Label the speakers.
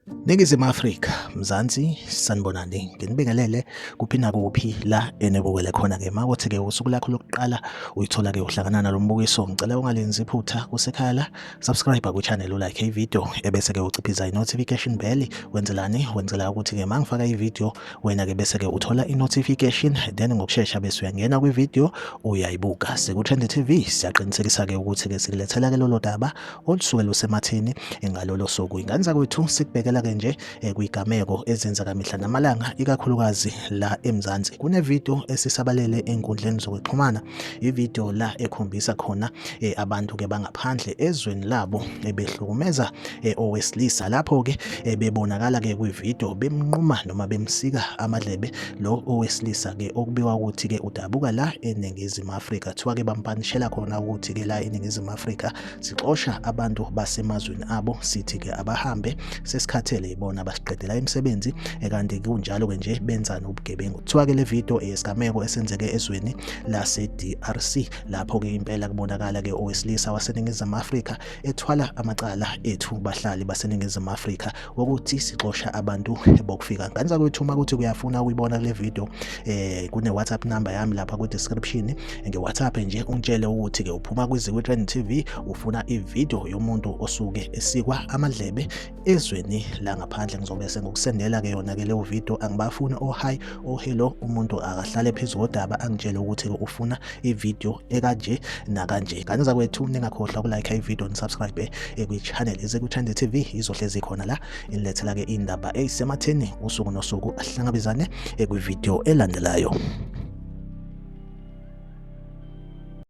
Speaker 1: Ningizimu Afrika, Mzansi, sanibonani. Nginibingelele kuphi nakuphi la enibukele khona-ke. Makuthi-ke usuku lakho lokuqala uyithola-ke uhlangana nalo mbukiso, ngicela ungalenzi iphutha kusekhaya la, subscribe ku-channel, ulike ivideo ebese-ke uciphiza i-notification bell. Wenzelani? Wenzela ukuthi-ke mangifaka ivideo wena-ke bese-ke uthola i-notification, then ngokushesha bese uyangena kwivideo uyayibuka. Seku-Trend TV siyaqinisekisa-ke ukuthi-ke sikulethela-ke lolo daba olusuke lusematheni ngalolo suku. Ingane zakwethu sikubhekela-ke nje kwigameko ezenzeka mihla namalanga, ikakhulukazi la eMzansi. Kunevideo esisabalele enkundleni zokuxhumana, ivideo la ekhombisa khona abantu-ke bangaphandle ezweni labo behlukumeza owesilisa. Lapho-ke bebonakala-ke kwivideo bemnquma noma bemsika amadlebe lo owesilisa-ke okubikwa ukuthi-ke udabuka la eNingizimu Afrika. Kuthiwa-ke bampanishela khona ukuthi-ke la eNingizimu Afrika sixosha abantu basemazweni abo, sithi-ke abahambe sesikhathele ibona basiqedela imisebenzi, kanti kunjalo-ke nje benzani ubugebengu. Kuthiwa-ke le video eyesigameko esenzeke ezweni lase-DRC, lapho-ke impela kubonakala-ke owesilisa waseNingizimu Afrika ethwala amacala ethu bahlali baseNingizimu Afrika wokuthi sixosha abantu bokufika. Ngane zakwethu, uma kuthi kuyafuna ukuyibona le video, kune WhatsApp number yami lapha ku-description. Nge-WhatsApp nje ungitshele ukuthi-ke uphuma kwiZikwi-Trend TV, ufuna ivideo yomuntu osuke esikwa amadlebe ezweni langaphandle. Ngizobe sengikusendela-ke yona-ke leyo video. Angibafuni hi hello, umuntu akahlale phezu kodaba angitshele ukuthi ufuna ivideo ekanje nakanje. Ngane zakwethu, ningakhohlwa ukulike ivideo nisubscribe kwi-channel eZikwi-Trend TV, izohlezi khona la inilethela-ke indaba eyisematheni usuku nosuku. Asihlangabezane kwivideo elandelayo.